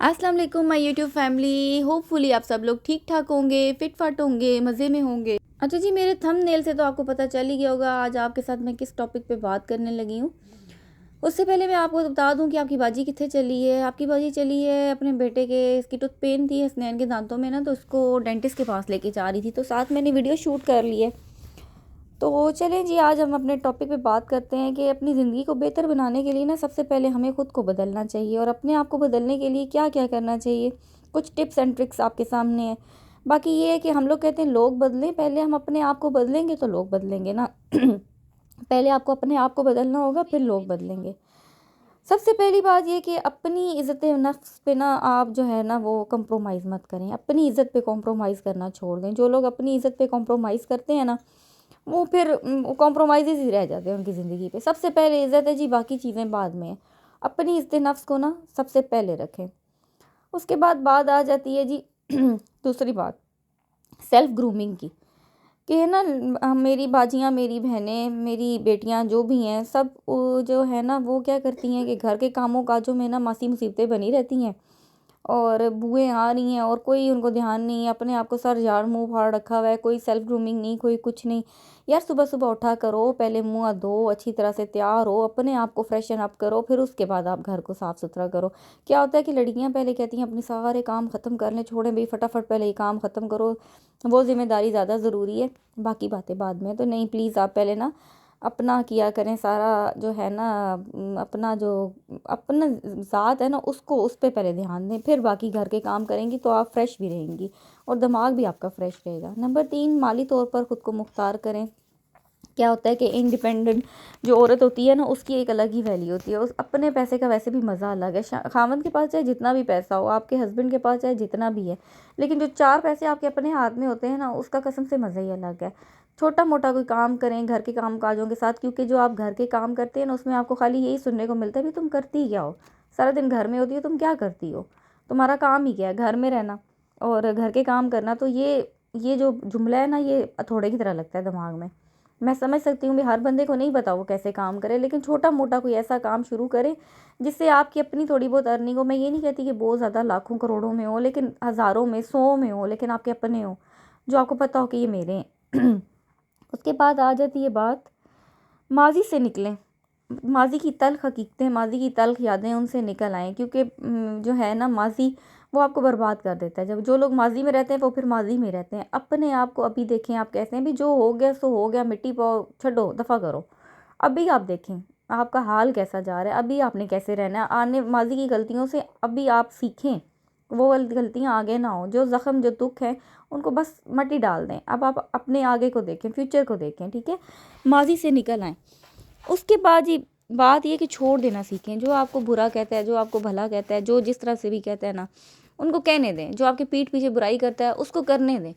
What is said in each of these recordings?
अस्सलाम वालेकुम my YouTube family. Hopefully आप सब लोग ठीक ठाक होंगे, फिट फाट होंगे, मज़े में होंगे। अच्छा जी, मेरे थंबनेल से तो आपको पता चल ही गया होगा आज आपके साथ मैं किस टॉपिक पे बात करने लगी हूँ। उससे पहले मैं आपको बता दूं कि आपकी बाजी कितने चली है। आपकी बाजी चली है अपने बेटे के, इसकी टूथ पेन थी हसनैन के दांतों में ना, तो उसको डेंटिस्ट के पास लेके जा रही थी, तो साथ मैंने वीडियो शूट कर ली है। तो चलें जी, आज हम अपने टॉपिक पे बात करते हैं कि अपनी ज़िंदगी को बेहतर बनाने के लिए ना सबसे पहले हमें ख़ुद को बदलना चाहिए, और अपने आप को बदलने के लिए क्या क्या करना चाहिए। कुछ टिप्स एंड ट्रिक्स आपके सामने है। बाकी ये है कि हम लोग कहते हैं लोग बदलें, पहले हम अपने आप को बदलेंगे तो लोग बदलेंगे ना। पहले आपको अपने आप को बदलना होगा, फिर लोग बदलेंगे। सबसे पहली बात ये कि अपनी इज़्ज़त नफ्स पे ना आप जो है ना वो कंप्रोमाइज़ मत करें। अपनी इज़्ज़त पे कंप्रोमाइज़ करना छोड़ दें। जो लोग अपनी इज़्ज़त पे कंप्रोमाइज़ करते हैं ना, वो फिर कॉम्प्रोमाइज़ेज़ ही रह जाते हैं उनकी ज़िंदगी पे। सबसे पहले इज़्ज़त है जी, बाकी चीज़ें बाद में है। अपनी इज़्ज़त नफ्स को ना सबसे पहले रखें। उसके बाद बात आ जाती है जी दूसरी बात, सेल्फ ग्रूमिंग की। कि है ना, मेरी बाजियाँ, मेरी बहनें, मेरी बेटियाँ जो भी हैं सब जो है ना वो क्या करती हैं कि घर के कामों काजों में ना मासी मुसीबतें बनी रहती हैं, और बुएँ आ रही हैं और कोई उनको ध्यान नहीं है। अपने आप को सर झाड़ मुँह फाड़ रखा हुआ है, कोई सेल्फ ग्रूमिंग नहीं, कोई कुछ नहीं। यार सुबह सुबह उठा करो, पहले मुँह हाथ धो, अच्छी तरह से तैयार हो, अपने आप को फ्रेशन अप करो, फिर उसके बाद आप घर को साफ़ सुथरा करो। क्या होता है कि लड़कियां पहले कहती हैं अपने सारे काम ख़त्म कर लें, छोड़ें भाई फटाफट पहले ये काम ख़त्म करो, वो ज़िम्मेदारी ज़्यादा ज़रूरी है, बाकी बातें बाद में। तो नहीं, प्लीज़ आप पहले ना अपना किया करें सारा, जो है ना अपना जो अपना ज़ात है ना उसको, उस पे पहले ध्यान दें, फिर बाकी घर के काम करेंगी तो आप फ्रेश भी रहेंगी और दिमाग भी आपका फ्रेश रहेगा। नंबर 3, माली तौर पर ख़ुद को मुख्तार करें। क्या होता है कि इंडिपेंडेंट जो औरत होती है ना उसकी एक अलग ही वैल्यू होती है। उस अपने पैसे का वैसे भी मज़ा अलग है। खामद के पास चाहे जितना भी पैसा हो, आपके हस्बैंड के पास चाहे जितना भी है, लेकिन जो 4 पैसे आपके अपने हाथ में होते हैं ना उसका कसम से मज़ा ही अलग है। छोटा मोटा कोई काम करें घर के काम काजों के साथ, क्योंकि जो आप घर के काम करते हैं ना उसमें आपको खाली यही सुनने को मिलता है भी तुम करती क्या हो, सारा दिन घर में होती हो, तुम क्या करती हो, तुम्हारा काम ही क्या है, घर में रहना और घर के काम करना। तो ये जो जुमला है ना ये थोड़े की तरह लगता है दिमाग में। मैं समझ सकती हूँ भी हर बंदे को नहीं पता वो कैसे काम करे, लेकिन छोटा मोटा कोई ऐसा काम शुरू करे जिससे आपकी अपनी थोड़ी बहुत अर्निंग हो। मैं ये नहीं कहती कि बहुत ज़्यादा लाखों करोड़ों में हो, लेकिन हज़ारों में, 100 में हो, लेकिन आपके अपने हो, जो आपको पता हो कि ये मेरे हैं। उसके बाद आ जाती है बात, माजी से निकलें। माजी की तल्ख हकीकतें, माजी की तल्ख यादें उनसे निकल आएँ, क्योंकि जो है ना माजी वो आपको बर्बाद कर देता है। जब जो लोग माजी में रहते हैं वो फिर माजी में रहते हैं। अपने आप को अभी देखें, आप कहते हैं भी जो हो गया सो हो गया, मिट्टी पाओ, छड्डो, दफ़ा करो। अभी आप देखें आपका हाल कैसा जा रहा है, अभी आपने कैसे रहना है। आने माजी की गलतियों से अभी आप सीखें, वो गलतियाँ आगे ना हो। जो ज़ख्म, जो दुख है उनको बस मट्टी डाल दें। अब आप अपने आगे को देखें, फ्यूचर को देखें, ठीक है, माजी से निकल आएँ। उसके बाद ये बात ये कि छोड़ देना सीखें। जो आपको बुरा कहता है, जो आपको भला कहता है, जो जिस तरह से भी कहता है ना उनको कहने दें। जो आपके पीठ पीछे बुराई करता है उसको करने दें,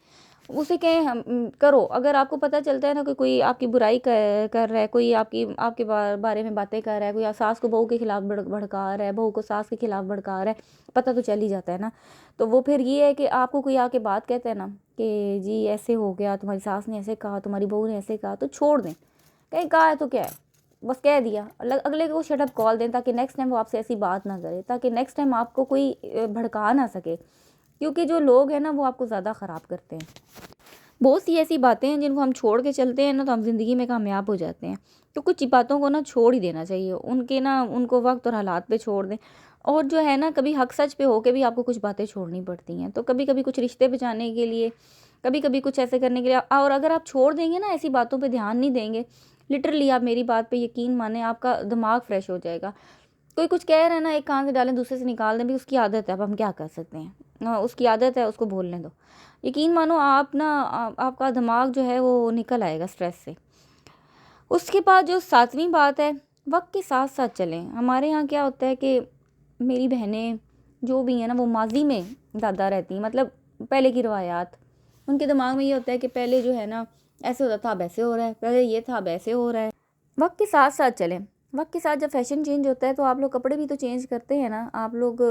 उसे कहें हम करो। अगर आपको पता चलता है ना कि कोई आपकी बुराई कर रहा है, कोई आपके बारे में बातें कर रहा है, कोई सास को बहू के खिलाफ भड़का रहा है, बहू को सास के खिलाफ भड़का रहा है, पता तो चल ही जाता है ना। तो वो फिर ये है कि आपको कोई आके बात कहता है ना कि जी ऐसे हो गया, तुम्हारी सास ने ऐसे कहा, तुम्हारी बहू ने ऐसे कहा, तो छोड़ दें। कहीं कहा है तो क्या है, बस कह दिया, अगले को शट अप कॉल दें, ताकि नेक्स्ट टाइम वो आपसे ऐसी बात ना करे, ताकि नेक्स्ट टाइम आपको कोई भड़का ना सके। क्योंकि जो लोग हैं ना वो आपको ज़्यादा ख़राब करते हैं। बहुत सी ऐसी बातें हैं जिनको हम छोड़ के चलते हैं ना तो हम ज़िंदगी में कामयाब हो जाते हैं। तो कुछ बातों को ना छोड़ ही देना चाहिए, उनको वक्त और हालात पे छोड़ दें। और जो है ना, कभी हक सच पे होके भी आपको कुछ बातें छोड़नी पड़ती हैं। तो कभी कभी कुछ रिश्ते बचाने के लिए, कभी कभी कुछ ऐसे करने के लिए, और अगर आप छोड़ देंगे ना, ऐसी बातों पे ध्यान नहीं देंगे, लिटरली आप मेरी बात पे यकीन माने, आपका दिमाग फ्रेश हो जाएगा। कोई कुछ कह रहा है ना, एक कान से डालें दूसरे से निकाल दें, भी उसकी आदत है, अब हम क्या कर सकते हैं। उसकी आदत है, उसको बोलने दो। यकीन मानो आप ना आपका दिमाग जो है वो निकल आएगा स्ट्रेस से। उसके बाद जो 7वीं बात है, वक्त के साथ साथ चलें। हमारे यहाँ क्या होता है कि मेरी बहनें जो भी हैं ना वो माजी में ज़्यादा रहती हैं, मतलब पहले की रवायात। उनके दिमाग में ये होता है कि पहले जो है ना ऐसे होता था, अब ऐसे हो रहा है, पहले ये था, अब ऐसे हो रहा है। वक्त के साथ साथ चलें। वक्त के साथ जब फैशन चेंज होता है तो आप लोग कपड़े भी तो चेंज करते हैं ना। आप लोग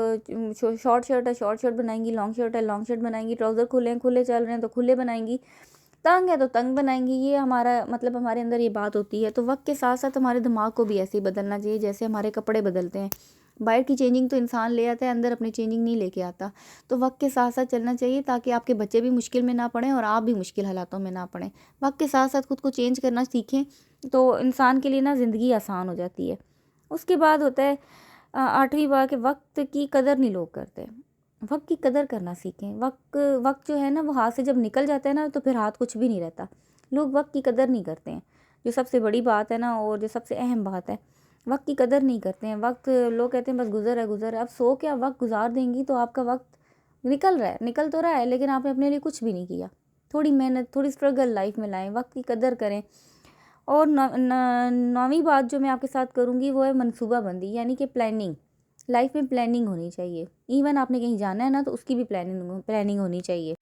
शॉर्ट शर्ट है शॉर्ट शर्ट बनाएंगी, लॉन्ग शर्ट है लॉन्ग शर्ट बनाएंगी, ट्राउज़र खुले हैं खुले चल रहे हैं तो खुले बनाएंगी, तंग है तो तंग बनाएंगी। ये हमारा मतलब हमारे अंदर ये बात होती है। तो वक्त के साथ साथ हमारे दिमाग को भी ऐसे ही बदलना चाहिए जैसे हमारे कपड़े बदलते हैं। बाहर की चेंजिंग तो इंसान ले आता है, अंदर अपनी चेंजिंग नहीं लेके आता। तो वक्त के साथ साथ चलना चाहिए ताकि आपके बच्चे भी मुश्किल में ना पड़ें और आप भी मुश्किल हालातों में ना पड़ें। वक्त के साथ साथ खुद को चेंज करना सीखें तो इंसान के लिए ना ज़िंदगी आसान हो जाती है। उसके बाद होता है 8वीं बात कि वक्त की कदर नहीं लोग करते। वक्त की कदर करना सीखें। वक्त वक्त जो है ना वो हाथ से जब निकल जाता है ना तो फिर हाथ कुछ भी नहीं रहता। लोग वक्त की कदर नहीं करते हैं, जो सबसे बड़ी बात है ना और जो सबसे अहम बात है। वक्त की कदर नहीं करते हैं। वक्त लोग कहते हैं बस गुजर है। अब सो के आप वक्त गुजार देंगी तो आपका वक्त निकल तो रहा है लेकिन आपने अपने लिए कुछ भी नहीं किया। थोड़ी मेहनत, थोड़ी स्ट्रगल लाइफ में लाएं, वक्त की कदर करें। और 9वीं बात जो मैं आपके साथ करूँगी वो है मनसूबाबंदी, यानी कि प्लानिंग। लाइफ में प्लानिंग होनी चाहिए। इवन आपने कहीं जाना है ना तो उसकी भी प्लानिंग होनी चाहिए।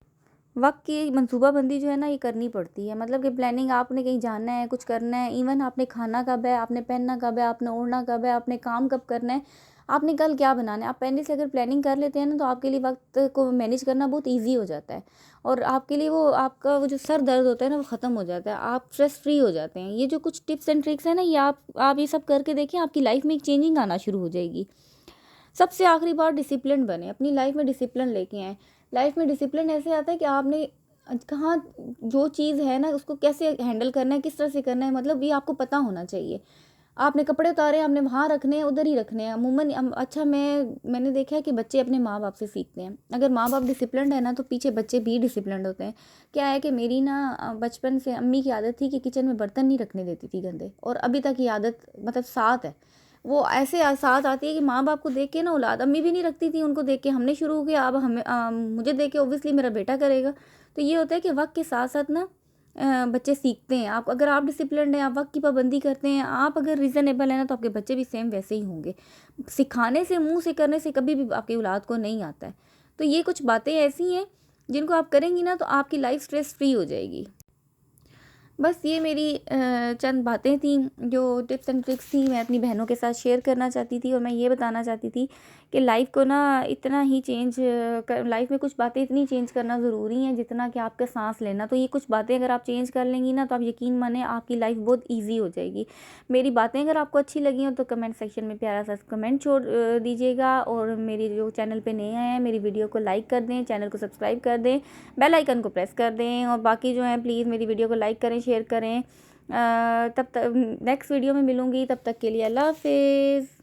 वक्त की मनसूबाबंदी जो है ना ये करनी पड़ती है। मतलब कि प्लानिंग, आपने कहीं जाना है, कुछ करना है, इवन आपने खाना कब है, आपने पहनना कब है, आपने ओढ़ना कब है, आपने काम कब करना है, आपने कल क्या बनाना है। आप पहले से अगर प्लानिंग कर लेते हैं ना तो आपके लिए वक्त को मैनेज करना बहुत ईजी हो जाता है। और आपके लिए वो आपका वो जो सर दर्द होता है ना वो ख़त्म हो जाता है। आप स्ट्रेस फ्री हो जाते हैं। ये जो कुछ टिप्स एंड ट्रिक्स है ना ये आप ये सब करके देखें, आपकी लाइफ में एक चेंजिंग आना शुरू हो जाएगी। सबसे आखिरी बात, डिसिप्लिन बने। अपनी लाइफ में डिसिप्लिन लेके आएँ। लाइफ में डिसिप्लिन ऐसे आता है कि आपने कहाँ जो चीज़ है ना उसको कैसे हैंडल करना है, किस तरह से करना है, मतलब ये आपको पता होना चाहिए। आपने कपड़े उतारे, आपने वहाँ रखने हैं, उधर ही रखने हैं। अमूमन अच्छा मैंने देखा है कि बच्चे अपने माँ बाप से सीखते हैं। अगर माँ बाप डिसिप्लिन्ड है ना तो पीछे बच्चे भी डिसिप्लिन्ड होते हैं। क्या है कि मेरी ना बचपन से अम्मी की आदत थी कि किचन में बर्तन नहीं रखने देती थी गंदे, और अभी तक ये आदत मतलब साथ है। वो ऐसे साथ आती है कि माँ बाप को देख के ना औलाद, अम्मी भी नहीं रखती थी, उनको देख के हमने शुरू किया, अब हमें मुझे देख के ऑब्वियसली मेरा बेटा करेगा। तो ये होता है कि वक्त के साथ साथ ना बच्चे सीखते हैं। आप अगर आप डिसिप्लिन्ड हैं, आप वक्त की पाबंदी करते हैं, आप अगर रीज़नेबल हैं ना तो आपके बच्चे भी सेम वैसे ही होंगे। सिखाने से, मुंह से करने से कभी भी आपकी औलाद को नहीं आता है। तो ये कुछ बातें ऐसी हैं जिनको आप करेंगी ना तो आपकी लाइफ स्ट्रेस फ्री हो जाएगी। बस ये मेरी चंद बातें थी, जो टिप्स एंड ट्रिक्स थी, मैं अपनी बहनों के साथ शेयर करना चाहती थी। और मैं ये बताना चाहती थी कि लाइफ को ना इतना ही लाइफ में कुछ बातें इतनी चेंज करना ज़रूरी हैं जितना कि आपका सांस लेना। तो ये कुछ बातें अगर आप चेंज कर लेंगी ना तो आप यकीन माने आपकी लाइफ बहुत ईजी हो जाएगी। मेरी बातें अगर आपको अच्छी लगी हो तो कमेंट सेक्शन में प्यारा सा कमेंट छोड़ दीजिएगा। और मेरी जो चैनल पे नए आए हैं मेरी वीडियो को लाइक कर दें, चैनल को सब्सक्राइब कर दें, बेल आइकन को प्रेस कर दें। और बाकी जो है प्लीज़ मेरी वीडियो को लाइक करें, शेयर करें। तब तक नेक्स्ट वीडियो में मिलूँगी, तब तक के लिए अल्लाह हाफिज़।